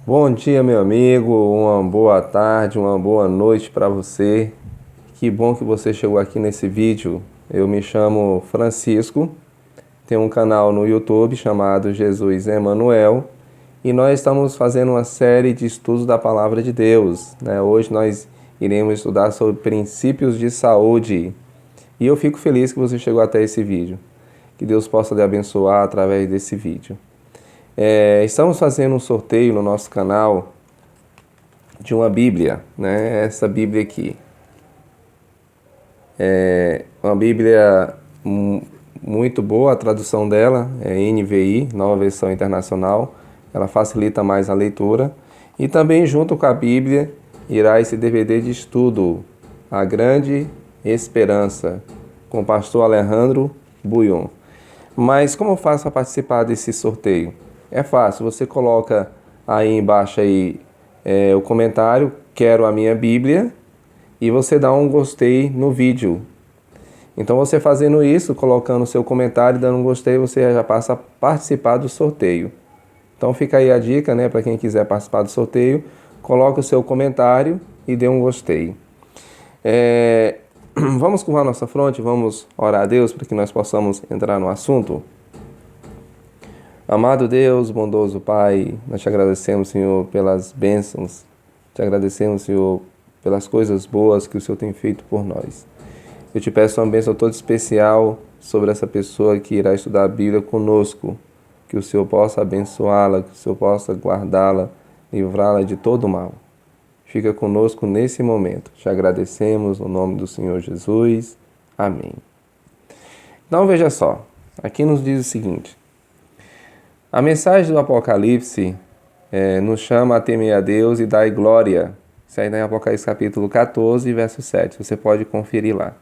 Bom dia, meu amigo. Uma boa tarde, uma boa noite para você. Que bom que você chegou aqui nesse vídeo. Eu me chamo Francisco, tenho um canal no YouTube chamado Jesus Emanuel e nós estamos fazendo uma série de estudos da Palavra de Deus, né? Hoje nós iremos estudar sobre princípios de saúde e eu fico feliz que você chegou até esse vídeo. Que Deus possa lhe abençoar através desse vídeo. Estamos fazendo um sorteio no nosso canal de uma Bíblia, né? Essa Bíblia aqui é uma Bíblia muito boa, a tradução dela é NVI, Nova Versão Internacional. Ela facilita mais a leitura. E também junto com a Bíblia irá esse DVD de estudo, A Grande Esperança, com o pastor Alejandro Buyon. Mas como eu faço para participar desse sorteio? É fácil, você coloca aí embaixo aí, o comentário, quero a minha Bíblia, e você dá um gostei no vídeo. Então você fazendo isso, colocando o seu comentário e dando um gostei, você já passa a participar do sorteio. Então fica aí a dica, né, para quem quiser participar do sorteio, coloca o seu comentário e dê um gostei. Vamos curvar nossa fronte, vamos orar a Deus para que nós possamos entrar no assunto. Amado Deus, bondoso Pai, nós te agradecemos, Senhor, pelas bênçãos, te agradecemos, Senhor, pelas coisas boas que o Senhor tem feito por nós. Eu te peço uma bênção toda especial sobre essa pessoa que irá estudar a Bíblia conosco, que o Senhor possa abençoá-la, que o Senhor possa guardá-la, livrá-la de todo mal. Fica conosco nesse momento. Te agradecemos no nome do Senhor Jesus. Amém. Então veja só, aqui nos diz o seguinte: a mensagem do Apocalipse nos chama a temer a Deus e dar glória. Isso aí está em Apocalipse capítulo 14, verso 7. Você pode conferir lá.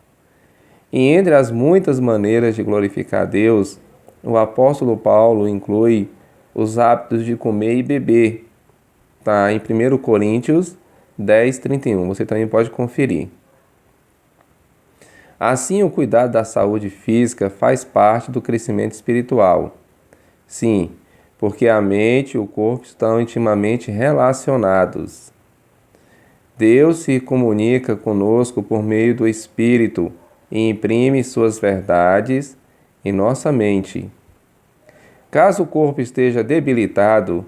E entre as muitas maneiras de glorificar a Deus, o apóstolo Paulo inclui os hábitos de comer e beber. Está em 1 Coríntios 10, 31. Você também pode conferir. Assim, o cuidado da saúde física faz parte do crescimento espiritual. Sim, porque a mente e o corpo estão intimamente relacionados. Deus se comunica conosco por meio do Espírito e imprime suas verdades em nossa mente. Caso o corpo esteja debilitado,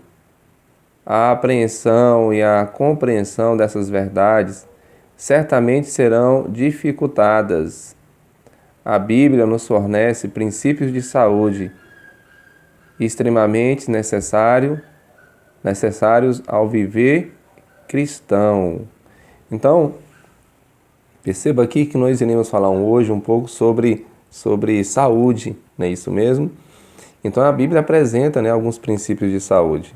a apreensão e a compreensão dessas verdades certamente serão dificultadas. A Bíblia nos fornece princípios de saúde extremamente necessários ao viver cristão. Então, perceba aqui que nós iremos falar hoje um pouco sobre saúde, não é isso mesmo? Então a Bíblia apresenta, né, alguns princípios de saúde.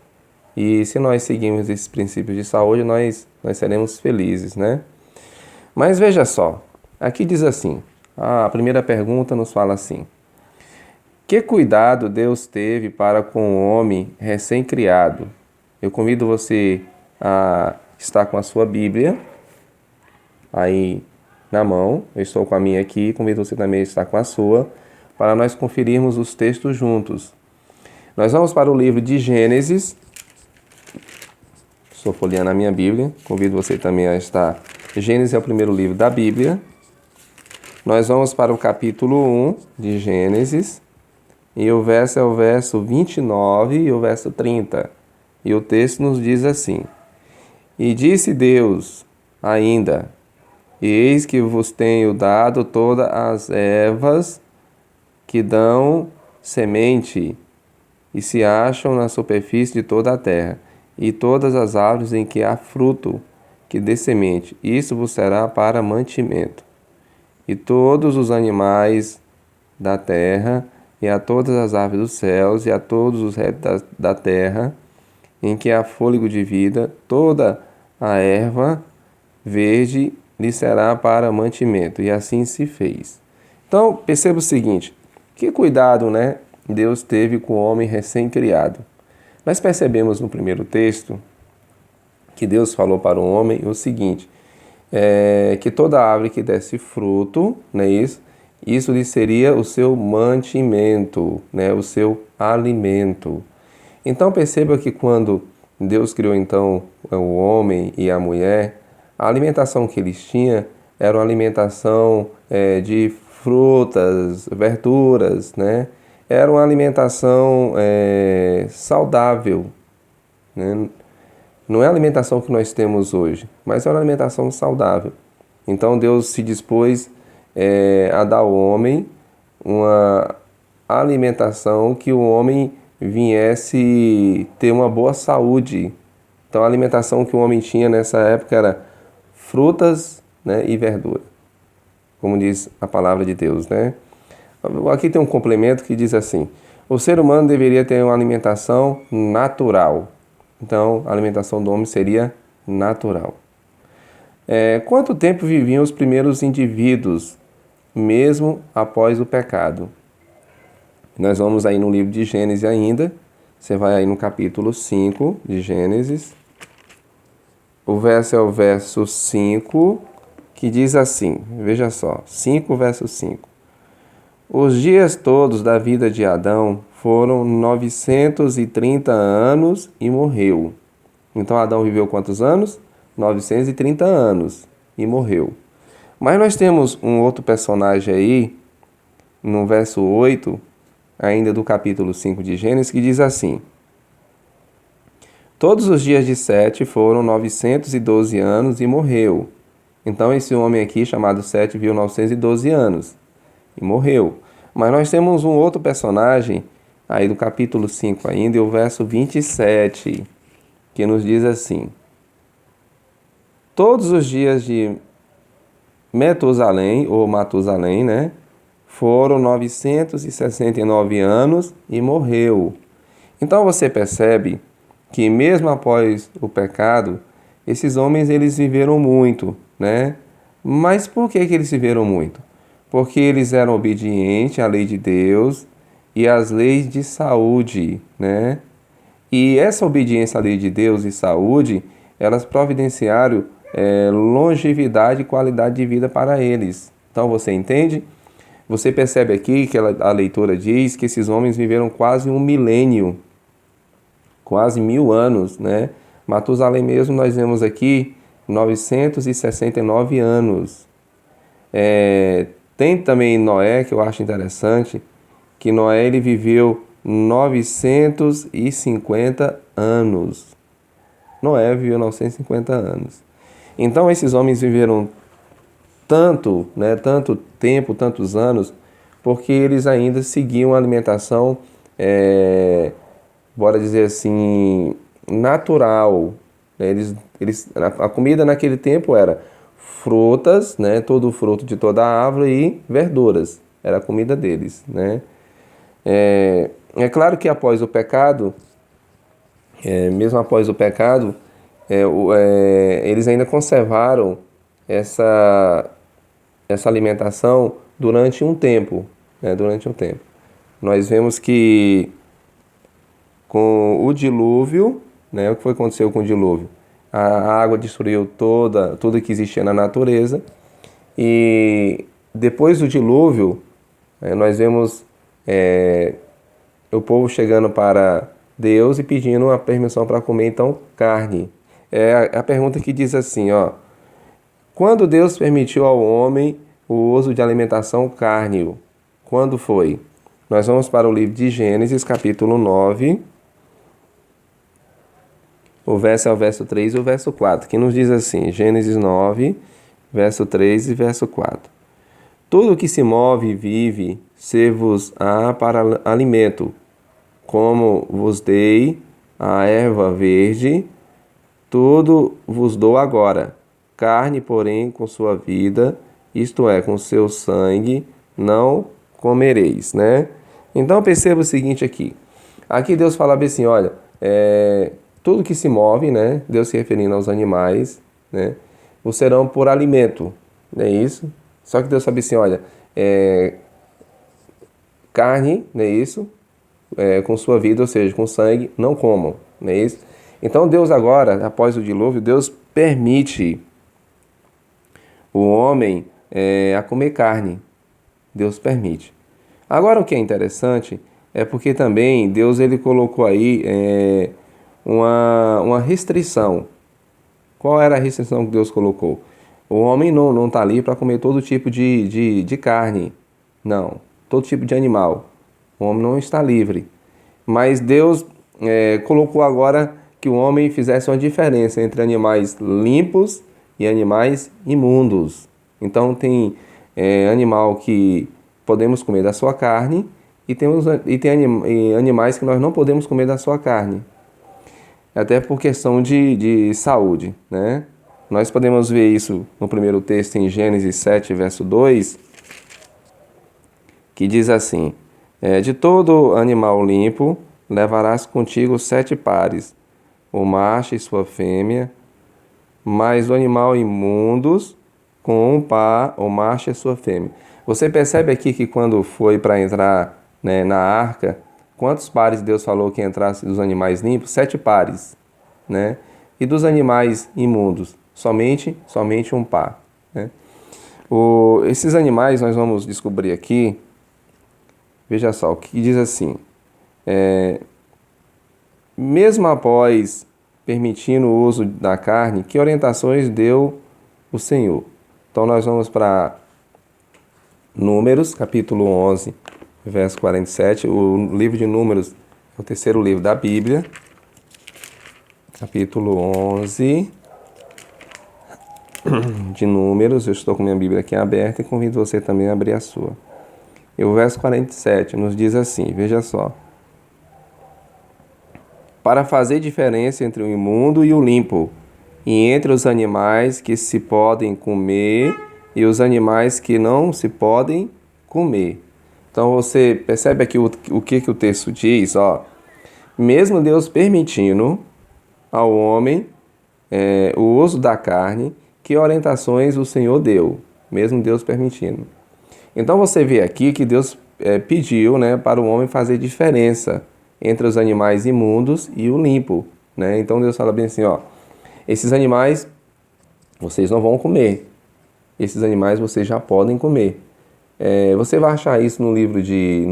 E se nós seguirmos esses princípios de saúde, nós seremos felizes, né? Mas veja só, aqui diz assim, a primeira pergunta nos fala assim: que cuidado Deus teve para com o homem recém-criado? Eu convido você a estar com a sua Bíblia aí na mão. Eu estou com a minha aqui, convido você também a estar com a sua, para nós conferirmos os textos juntos. Nós vamos para o livro de Gênesis. Estou folheando a minha Bíblia, convido você também a estar. Gênesis é o primeiro livro da Bíblia. Nós vamos para o capítulo 1 de Gênesis. E o verso é o verso 29 e o verso 30. E o texto nos diz assim: E disse Deus ainda: Eis que vos tenho dado todas as ervas que dão semente e se acham na superfície de toda a terra, e todas as árvores em que há fruto que dê semente, isso vos será para mantimento. E todos os animais da terra, e a todas as aves dos céus, e a todos os répteis da terra, em que há fôlego de vida, toda a erva verde lhe será para mantimento. E assim se fez. Então, perceba o seguinte: que cuidado, né, Deus teve com o homem recém-criado. Nós percebemos no primeiro texto que Deus falou para o homem o seguinte: que toda árvore que desse fruto, não é isso? Isso lhe seria o seu mantimento, né? O seu alimento. Então perceba que quando Deus criou então o homem e a mulher, a alimentação que eles tinham era uma alimentação de frutas, verduras, né? Era uma alimentação saudável, né? Não é a alimentação que nós temos hoje, mas é uma alimentação saudável. Então Deus se dispôs a dar ao homem uma alimentação que o homem viesse ter uma boa saúde. Então a alimentação que o homem tinha nessa época era frutas, né, e verdura, como diz a palavra de Deus, né? Aqui tem um complemento que diz assim: o ser humano deveria ter uma alimentação natural. Então a alimentação do homem seria natural. Quanto tempo viviam os primeiros indivíduos, mesmo após o pecado? Nós vamos aí no livro de Gênesis ainda. Você vai aí no capítulo 5 de Gênesis. O verso é o verso 5, que diz assim, veja só, 5 verso 5. Os dias todos da vida de Adão foram 930 anos e morreu. Então Adão viveu quantos anos? 930 anos e morreu. Mas nós temos um outro personagem aí, no verso 8, ainda do capítulo 5 de Gênesis, que diz assim: todos os dias de Sete foram 912 anos e morreu. Então esse homem aqui, chamado Sete, viveu 912 anos e morreu. Mas nós temos um outro personagem, aí do capítulo 5 ainda, e o verso 27, que nos diz assim: todos os dias de Metusalém, ou Matusalém, né, foram 969 anos e morreu. Então você percebe que mesmo após o pecado, esses homens eles viveram muito, né? Mas por que eles viveram muito? Porque eles eram obedientes à lei de Deus e às leis de saúde, né? E essa obediência à lei de Deus e saúde, elas providenciaram longevidade e qualidade de vida para eles. Então você entende? Você percebe aqui que a leitora diz que esses homens viveram quase um milênio, quase 1000 anos, né? Matusalém mesmo nós vemos aqui 969 anos. Tem também Noé, que eu acho interessante, que Noé ele viveu 950 anos. Noé viveu 950 anos. Então esses homens viveram tanto, né, tanto tempo, tantos anos, porque eles ainda seguiam a alimentação, bora dizer assim, natural. Né? A comida naquele tempo era frutas, né, todo fruto de toda a árvore e verduras. Era a comida deles, né? É claro que após o pecado, mesmo após o pecado, eles ainda conservaram essa alimentação durante um tempo, né? Durante um tempo. Nós vemos que com o dilúvio, né? O que foi que aconteceu com o dilúvio? A água destruiu tudo que existia na natureza, e depois do dilúvio, nós vemos o povo chegando para Deus e pedindo a permissão para comer então carne. A pergunta que diz assim, ó: quando Deus permitiu ao homem o uso de alimentação carne? Quando foi? Nós vamos para o livro de Gênesis, capítulo 9. O verso é o verso 3 e o verso 4, que nos diz assim, Gênesis 9, verso 3 e verso 4. Tudo que se move e vive, ser-vos-á para alimento, como vos dei a erva verde, tudo vos dou agora. Carne, porém, com sua vida, isto é, com seu sangue, não comereis, né? Então perceba o seguinte aqui. Aqui Deus falava assim, olha, tudo que se move, né? Deus se referindo aos animais, né? Os serão por alimento, não é isso? Só que Deus sabe assim, olha, carne, não é isso? Com sua vida, ou seja, com sangue, não comam, não é isso? Então Deus agora, após o dilúvio, Deus permite o homem a comer carne. Deus permite. Agora o que é interessante é porque também Deus ele colocou aí uma restrição. Qual era a restrição que Deus colocou? O homem não está ali para comer todo tipo de carne. Não, todo tipo de animal. O homem não está livre. Mas Deus colocou agora que o homem fizesse uma diferença entre animais limpos e animais imundos. Então tem animal que podemos comer da sua carne e tem animais que nós não podemos comer da sua carne. Até por questão de saúde, né? Nós podemos ver isso no primeiro texto em Gênesis 7, verso 2, que diz assim: de todo animal limpo levarás contigo 7 pares, o macho e sua fêmea, mas do animal imundos, com um par, o macho e sua fêmea. Você percebe aqui que quando foi para entrar, né, na arca, quantos pares Deus falou que entrasse dos animais limpos? 7 pares, né? E dos animais imundos? Somente um par, né? Esses animais nós vamos descobrir aqui. Veja só, o que diz assim: mesmo após permitindo o uso da carne, que orientações deu o Senhor? Então nós vamos para Números, capítulo 11, verso 47. O livro de Números é o terceiro livro da Bíblia. Capítulo 11 de Números. Eu estou com minha Bíblia aqui aberta e convido você também a abrir a sua. E o verso 47 nos diz assim, veja só: para fazer diferença entre o imundo e o limpo, e entre os animais que se podem comer e os animais que não se podem comer. Então você percebe aqui o que o texto diz, ó. Mesmo Deus permitindo ao homem o uso da carne, que orientações o Senhor deu, mesmo Deus permitindo. Então você vê aqui que Deus pediu, né, para o homem fazer diferença entre os animais imundos e o limpo, né? Então Deus fala bem assim, ó: esses animais vocês não vão comer, esses animais vocês já podem comer. Você vai achar isso no livro de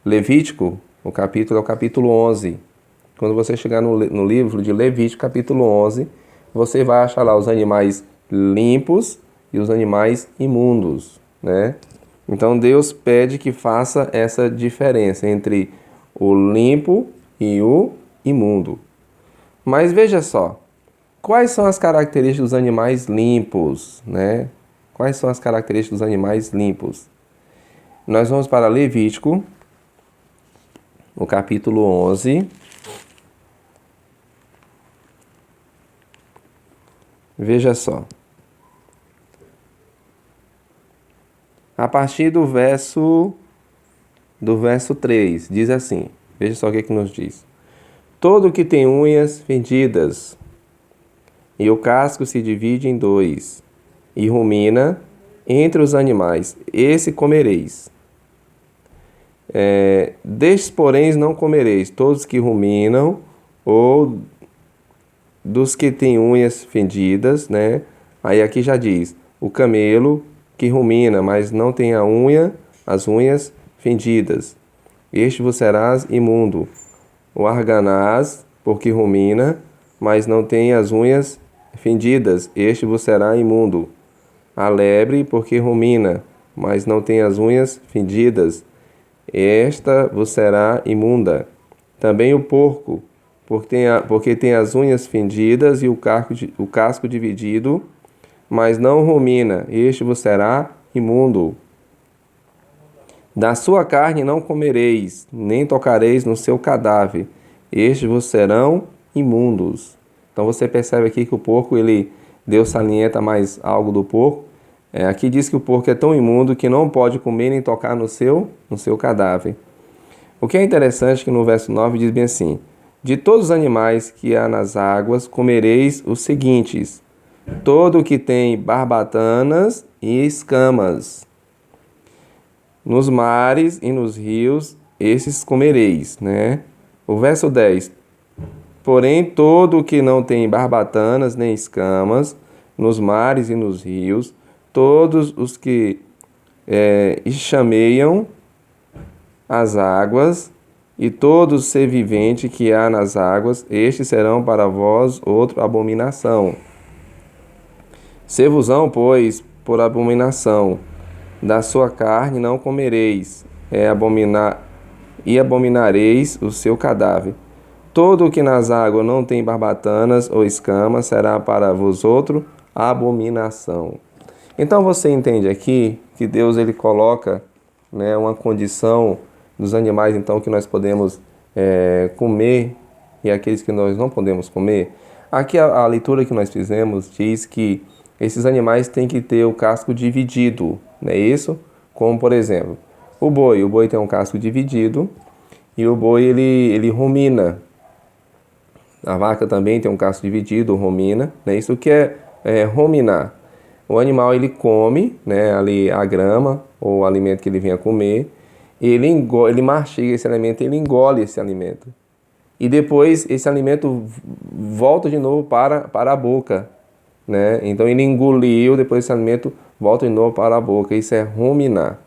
Levítico, o capítulo 11. Quando você chegar no livro de Levítico, capítulo 11, você vai achar lá os animais limpos e os animais imundos, né? Então Deus pede que faça essa diferença entre o limpo e o imundo. Mas veja só, quais são as características dos animais limpos, né? Quais são as características dos animais limpos? Nós vamos para Levítico, o capítulo 11. Veja só. A partir do verso 3, diz assim, veja só o que nos diz: todo que tem unhas fendidas, e o casco se divide em 2, e rumina entre os animais, esse comereis. Destes, porém, não comereis, todos que ruminam, ou dos que têm unhas fendidas, né? Aí aqui já diz, o camelo que rumina, mas não tem as unhas fendidas, este vos serás imundo. O arganaz, porque rumina, mas não tem as unhas fendidas, este vos será imundo. A lebre, porque rumina, mas não tem as unhas fendidas, esta vos será imunda. Também o porco, porque tem as unhas fendidas e o casco dividido, mas não rumina, este vos será imundo. Da sua carne não comereis, nem tocareis no seu cadáver, estes vos serão imundos. Então você percebe aqui que o porco, Deus salienta mais algo do porco. Aqui diz que o porco é tão imundo que não pode comer nem tocar no seu cadáver. O que é interessante é que no verso 9 diz bem assim: de todos os animais que há nas águas comereis os seguintes: todo o que tem barbatanas e escamas. Nos mares e nos rios, esses comereis, né? O verso 10. Porém, todo o que não tem barbatanas nem escamas, nos mares e nos rios, todos os que chameiam as águas, e todo ser vivente que há nas águas, estes serão para vós outra abominação. Se-vos-ão, pois, por abominação, da sua carne não comereis, e abominareis o seu cadáver. Todo o que nas águas não tem barbatanas ou escamas será para vós outro abominação. Então você entende aqui que Deus ele coloca, né, uma condição dos animais então que nós podemos comer e aqueles que nós não podemos comer. Aqui a leitura que nós fizemos diz que esses animais têm que ter o casco dividido, não é isso? Como por exemplo, o boi tem um casco dividido e o boi ele rumina. A vaca também tem um casco dividido, rumina, né? Isso que é ruminar. O animal ele come, né, ali a grama ou o alimento que ele venha comer, e ele mastiga esse alimento, ele engole esse alimento. E depois esse alimento volta de novo para a boca, né? Então ele engoliu, depois esse alimento volta de novo para a boca. Isso é ruminar.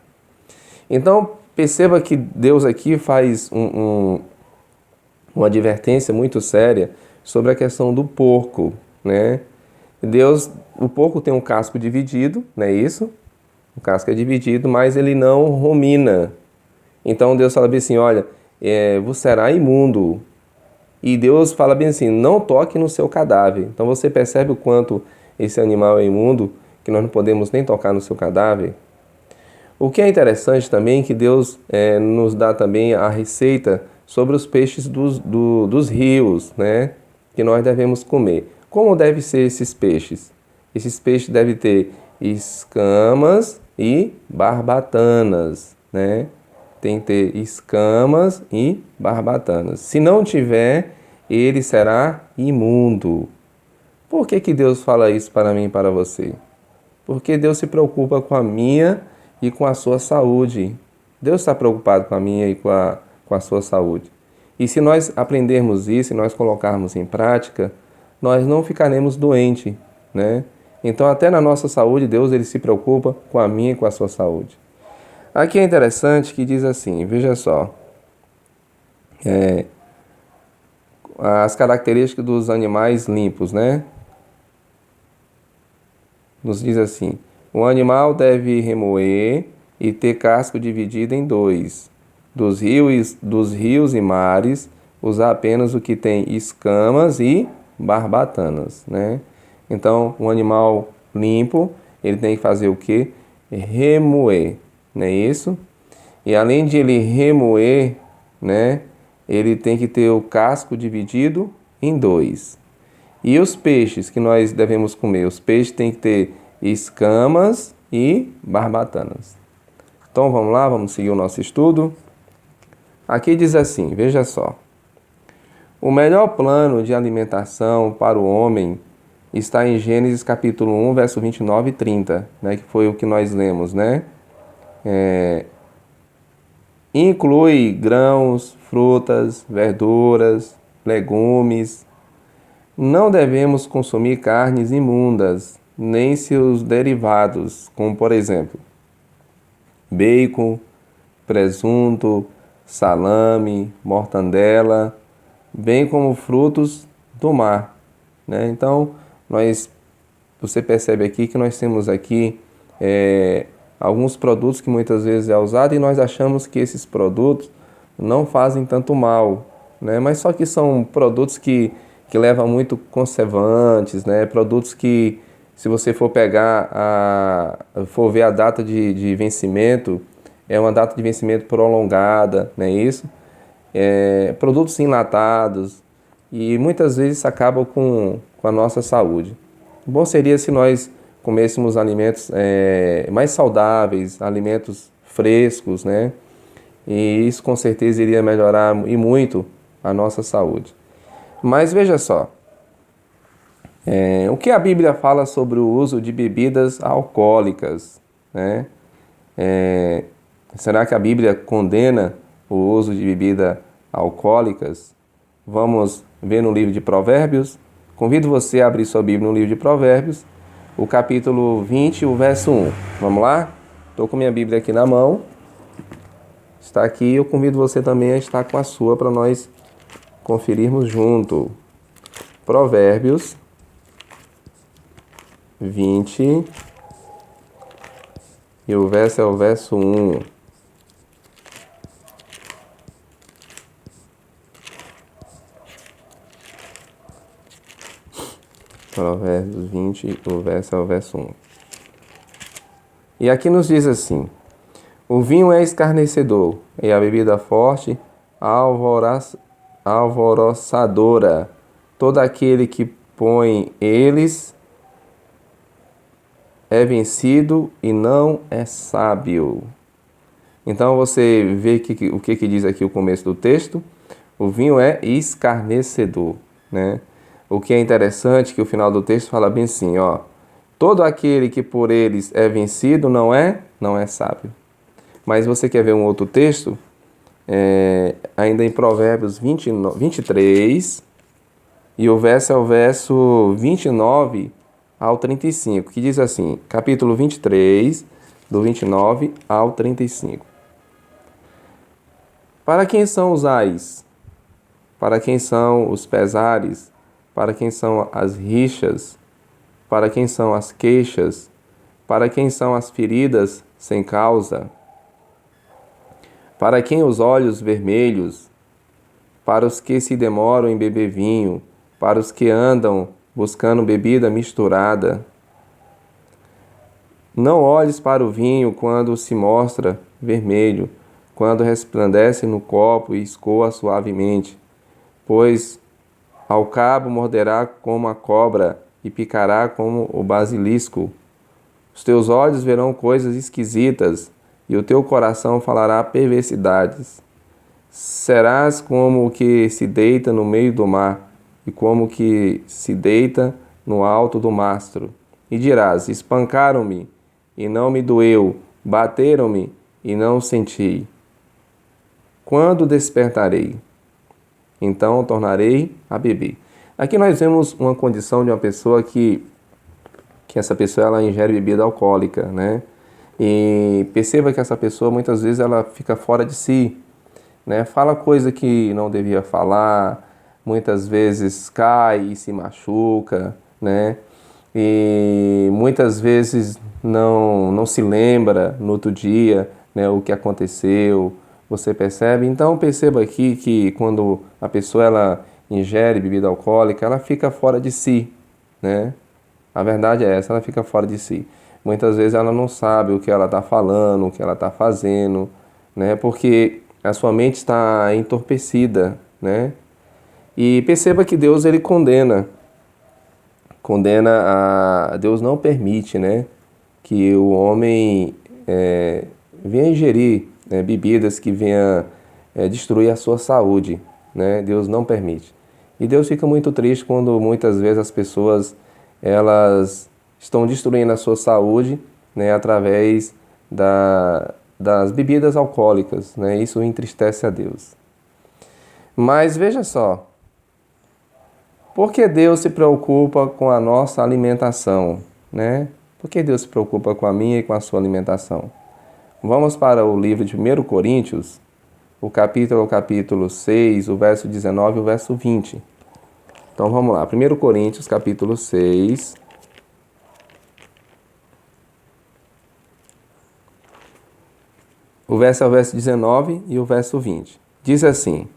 Então perceba que Deus aqui faz uma advertência muito séria sobre a questão do porco, né? O porco tem um casco dividido, não é isso? O casco é dividido, mas ele não rumina. Então Deus fala bem assim, olha, você será imundo. E Deus fala bem assim, não toque no seu cadáver. Então você percebe o quanto esse animal é imundo, que nós não podemos nem tocar no seu cadáver? O que é interessante também é que Deus nos dá também a receita sobre os peixes dos rios, né? Que nós devemos comer. Como devem ser esses peixes? Esses peixes devem ter escamas e barbatanas, né? Tem que ter escamas e barbatanas. Se não tiver, ele será imundo. Por que Deus fala isso para mim e para você? Porque Deus se preocupa com a minha e com a sua saúde. Deus está preocupado com a minha e com a sua saúde. E se nós aprendermos isso e nós colocarmos em prática, nós não ficaremos doentes, né? Então, até na nossa saúde, Deus ele se preocupa com a minha e com a sua saúde. Aqui é interessante que diz assim, veja só, as características dos animais limpos, né? Nos diz assim, o animal deve remoer e ter casco dividido em dois. Dos rios e mares, usar apenas o que tem escamas e barbatanas, né? Então, um animal limpo, ele tem que fazer o quê? Remoer, não é isso? E além de ele remoer, né, ele tem que ter o casco dividido em dois. E os peixes que nós devemos comer? Os peixes têm que ter escamas e barbatanas. Então vamos lá, vamos seguir o nosso estudo. Aqui diz assim, veja só. O melhor plano de alimentação para o homem está em Gênesis capítulo 1, verso 29 e 30, né, que foi o que nós lemos, né? Inclui grãos, frutas, verduras, legumes. Não devemos consumir carnes imundas, nem seus derivados, como por exemplo, bacon, presunto, salame, mortandela, bem como frutos do mar, né? Então, você percebe aqui que nós temos aqui alguns produtos que muitas vezes é usado e nós achamos que esses produtos não fazem tanto mal, né? Mas só que são produtos que levam muito conservantes, né? Produtos que, se você for for ver a data de vencimento, é uma data de vencimento prolongada, não é isso? Produtos enlatados e muitas vezes isso acaba com a nossa saúde. Bom seria se nós comêssemos alimentos mais saudáveis, alimentos frescos, né? E isso com certeza iria melhorar e muito a nossa saúde. Mas veja só, o que a Bíblia fala sobre o uso de bebidas alcoólicas, né? Será que a Bíblia condena o uso de bebidas alcoólicas? Vamos ver no livro de Provérbios. Convido você a abrir sua Bíblia no livro de Provérbios, o capítulo 20, o verso 1. Vamos lá? Estou com minha Bíblia aqui na mão. está aqui. Eu convido você também a estar com a sua para nós conferirmos junto. Provérbios 20, e o verso é o verso 1. Provérbios 20, o verso é o verso 1. E aqui nos diz assim: o vinho é escarnecedor, e a bebida forte, alvoroçadora. Todo aquele que põe eles é vencido e não é sábio. Então você vê o que diz aqui o começo do texto. O vinho é escarnecedor, né? O que é interessante que o final do texto fala bem assim, ó: todo aquele que por eles é vencido não é sábio. Mas você quer ver um outro texto? Ainda em Provérbios 23, e o verso é o verso 29 ao 35, que diz assim, capítulo 23, do 29 ao 35. Para quem são os ais? Para quem são os pesares? Para quem são as rixas? Para quem são as queixas? Para quem são as feridas sem causa? Para quem os olhos vermelhos? Para os que se demoram em beber vinho? Para os que andam buscando bebida misturada? Não olhes para o vinho quando se mostra vermelho, quando resplandece no copo e escoa suavemente, pois ao cabo morderá como a cobra e picará como o basilisco. Os teus olhos verão coisas esquisitas e o teu coração falará perversidades. Serás como o que se deita no meio do mar e como o que se deita no alto do mastro. E dirás: espancaram-me e não me doeu, bateram-me e não senti. Quando despertarei? Então tornarei a beber. Aqui nós vemos uma condição de uma pessoa que essa pessoa ela ingere bebida alcoólica, né? E perceba que essa pessoa muitas vezes ela fica fora de si, né? Fala coisa que não devia falar, muitas vezes cai e se machuca, né? E muitas vezes não se lembra no outro dia, né, o que aconteceu. Você percebe? Então perceba aqui que quando a pessoa ela ingere bebida alcoólica, ela fica fora de si, né? A verdade é essa, ela fica fora de si. Muitas vezes ela não sabe o que ela está falando, o que ela está fazendo, né? Porque a sua mente está entorpecida, né? E perceba que Deus ele condena Deus não permite, né, que o homem venha ingerir bebidas que venha destruir a sua saúde, né? Deus não permite. E Deus fica muito triste quando muitas vezes as pessoas elas estão destruindo a sua saúde, né, através das bebidas alcoólicas, né? Isso entristece a Deus. Mas veja só, por que Deus se preocupa com a nossa alimentação, né? Por que Deus se preocupa com a minha e com a sua alimentação? Vamos para o livro de 1 Coríntios, o capítulo 6, o verso 19 e o verso 20. Então vamos lá, 1 Coríntios, capítulo 6. O verso é o verso 19 e o verso 20. Diz assim: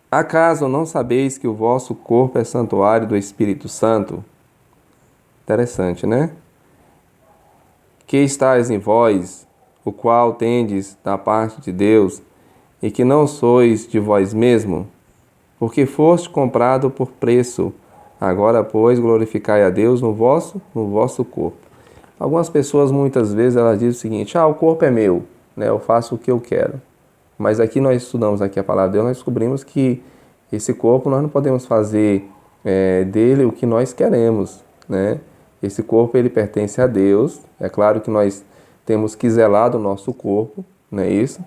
acaso não sabeis que o vosso corpo é santuário do Espírito Santo? Interessante, né? Que estáis em vós, o qual tendes da parte de Deus, e que não sois de vós mesmo, porque foste comprado por preço. Agora, pois, glorificai a Deus no vosso corpo. Algumas pessoas, muitas vezes, elas dizem o seguinte: o corpo é meu, né? Eu faço o que eu quero. Mas aqui nós estudamos aqui a palavra de Deus, nós descobrimos que esse corpo nós não podemos fazer dele o que nós queremos, né? Esse corpo ele pertence a Deus. É claro que nós temos que zelar do nosso corpo, não é isso?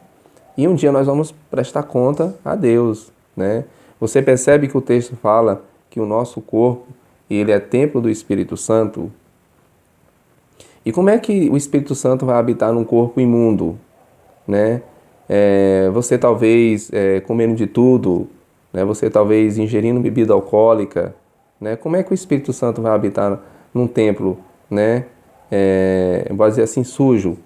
E um dia nós vamos prestar conta a Deus, né? Você percebe que o texto fala que o nosso corpo ele é templo do Espírito Santo? E como é que o Espírito Santo vai habitar num corpo imundo? né? Você talvez comendo de tudo, né? Você talvez ingerindo bebida alcoólica, né? Como é que o Espírito Santo vai habitar num templo, né? Vou dizer assim, sujo?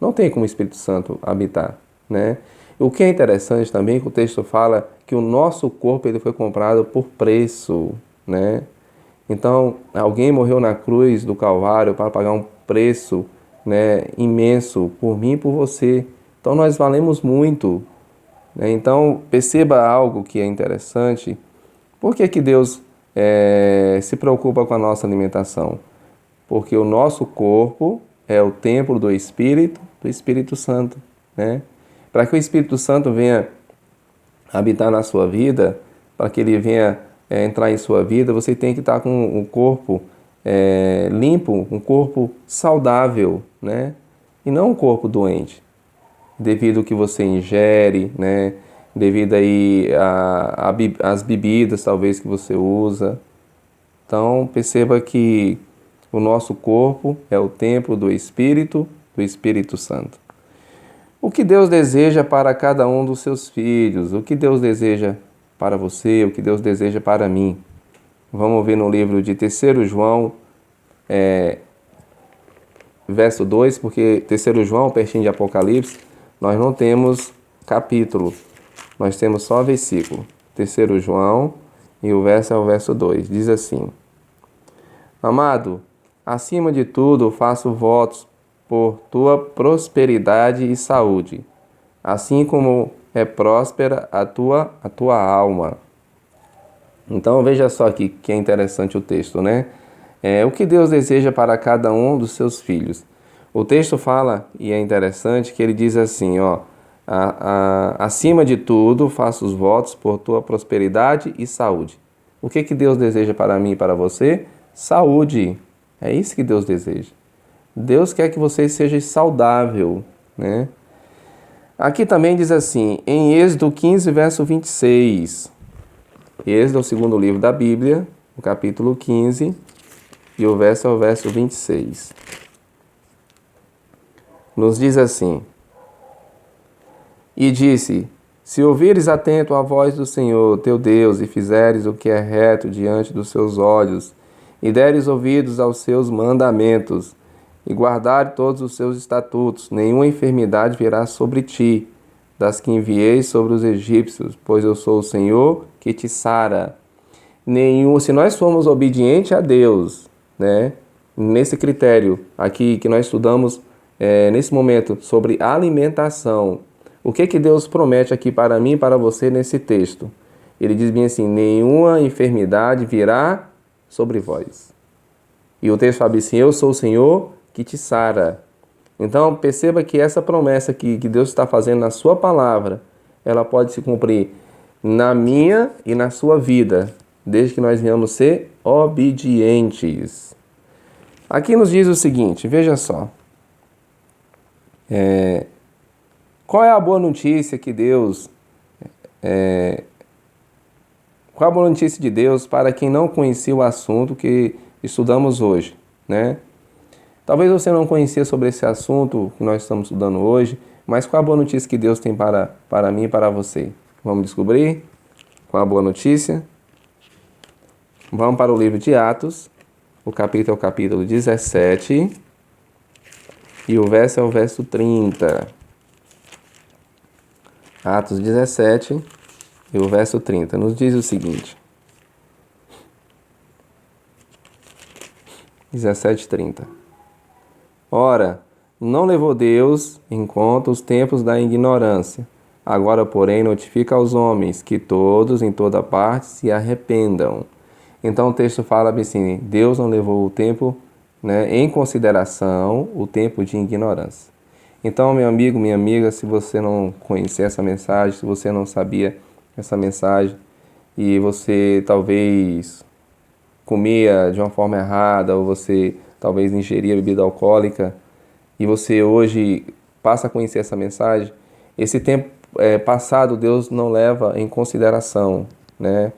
Não tem como o Espírito Santo habitar, né? O que é interessante também é que o texto fala que o nosso corpo ele foi comprado por preço, né? Então, alguém morreu na cruz do Calvário para pagar um preço, né, imenso por mim e por você. Então, nós valemos muito, né? Então, perceba algo que é interessante. Por que que Deus se preocupa com a nossa alimentação? Porque o nosso corpo é o templo do Espírito Santo, né? Para que o Espírito Santo venha habitar na sua vida, para que ele venha entrar em sua vida, você tem que estar com o corpo limpo, um corpo saudável, né? E não um corpo doente, devido ao que você ingere, né? Devido aí às bebidas talvez que você usa. Então perceba que o nosso corpo é o templo do Espírito Santo. O que Deus deseja para cada um dos seus filhos? O que Deus deseja para você? O que Deus deseja para mim? Vamos ver no livro de 3 João, verso 2, porque 3 João, pertinho de Apocalipse, nós não temos capítulo, nós temos só versículo. 3 João, e o verso é o verso 2, diz assim: Amado, acima de tudo faço votos por tua prosperidade e saúde, assim como é próspera a tua alma. Então veja só aqui que é interessante o texto, né? O que Deus deseja para cada um dos seus filhos. O texto fala, e é interessante, que ele diz assim, ó, acima de tudo faço os votos por tua prosperidade e saúde. O que que Deus deseja para mim e para você? Saúde. É isso que Deus deseja. Deus quer que você seja saudável, né? Aqui também diz assim, em Êxodo 15, verso 26. Êxodo é o segundo livro da Bíblia, o capítulo 15, e o verso é o verso 26. Nos diz assim: E disse, se ouvires atento a voz do Senhor, teu Deus, e fizeres o que é reto diante dos seus olhos, e deres ouvidos aos seus mandamentos, e guardar todos os seus estatutos, nenhuma enfermidade virá sobre ti, das que enviei sobre os egípcios, pois eu sou o Senhor que te sara. Se nós formos obedientes a Deus, né, nesse critério aqui que nós estudamos nesse momento sobre alimentação, o que que Deus promete aqui para mim e para você nesse texto? Ele diz bem assim, nenhuma enfermidade virá sobre vós. E o texto fala assim, eu sou o Senhor que te sara. Então perceba que essa promessa que Deus está fazendo na sua palavra, ela pode se cumprir na minha e na sua vida, desde que nós venhamos ser obedientes. Aqui nos diz o seguinte, veja só. Qual é a boa notícia que Deus... qual a boa notícia de Deus para quem não conhecia o assunto que estudamos hoje, né? Talvez você não conhecia sobre esse assunto que nós estamos estudando hoje, mas qual a boa notícia que Deus tem para mim e para você? Vamos descobrir? Qual a boa notícia? Vamos para o livro de Atos, o capítulo é o capítulo 17 e o verso é o verso 30. Atos 17 e o verso 30 nos diz o seguinte. 17:30. Ora, não levou Deus em conta os tempos da ignorância. Agora, porém, notifica aos homens que todos, em toda parte, se arrependam. Então o texto fala assim, Deus não levou o tempo, né, em consideração, o tempo de ignorância. Então, meu amigo, minha amiga, se você não conhecia essa mensagem, se você não sabia essa mensagem, e você talvez comia de uma forma errada, ou você talvez ingeria bebida alcoólica, e você hoje passa a conhecer essa mensagem, esse tempo passado Deus não leva em consideração, né?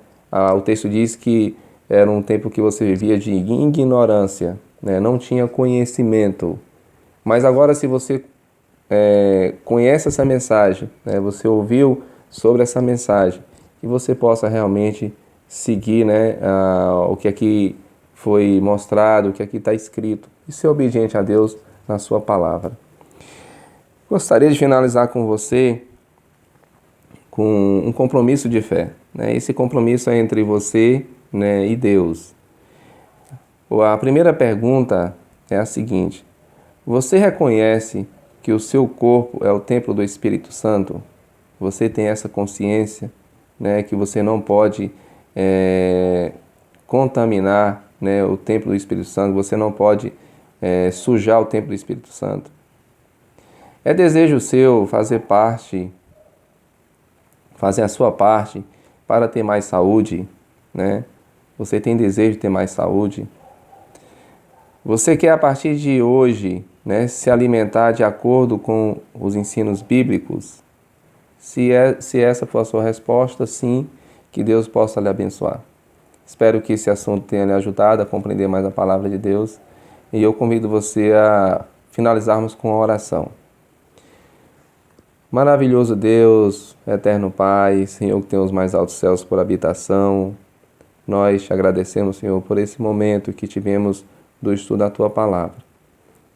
O texto diz que era um tempo que você vivia de ignorância, né? Não tinha conhecimento. Mas agora, se você conhece essa mensagem, né? Você ouviu sobre essa mensagem, que você possa realmente seguir, né, o que aqui foi mostrado, o que aqui está escrito, e ser obediente a Deus na sua palavra. Gostaria de finalizar com você com um compromisso de fé, né? Esse compromisso é entre você, né, e Deus. A primeira pergunta é a seguinte: você reconhece que o seu corpo é o templo do Espírito Santo? Você tem essa consciência, né, que você não pode contaminar, né, o templo do Espírito Santo, você não pode sujar o templo do Espírito Santo? É desejo seu fazer a sua parte para ter mais saúde, né? Você tem desejo de ter mais saúde? Você quer a partir de hoje, né, se alimentar de acordo com os ensinos bíblicos? Se essa for a sua resposta, sim, que Deus possa lhe abençoar. Espero que esse assunto tenha lhe ajudado a compreender mais a palavra de Deus, e eu convido você a finalizarmos com a oração. Maravilhoso Deus, eterno Pai, Senhor que tem os mais altos céus por habitação, nós te agradecemos, Senhor, por esse momento que tivemos do estudo da Tua Palavra.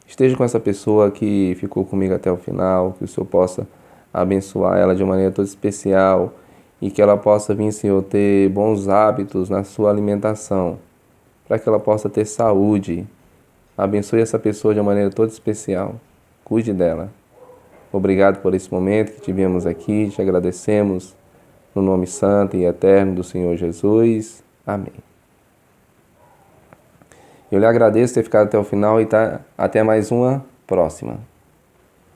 Esteja com essa pessoa que ficou comigo até o final, que o Senhor possa abençoar ela de uma maneira toda especial e que ela possa vir, Senhor, ter bons hábitos na sua alimentação, para que ela possa ter saúde. Abençoe essa pessoa de uma maneira toda especial. Cuide dela. Obrigado por esse momento que tivemos aqui, te agradecemos no nome santo e eterno do Senhor Jesus. Amém. Eu lhe agradeço por ter ficado até o final e até mais uma próxima.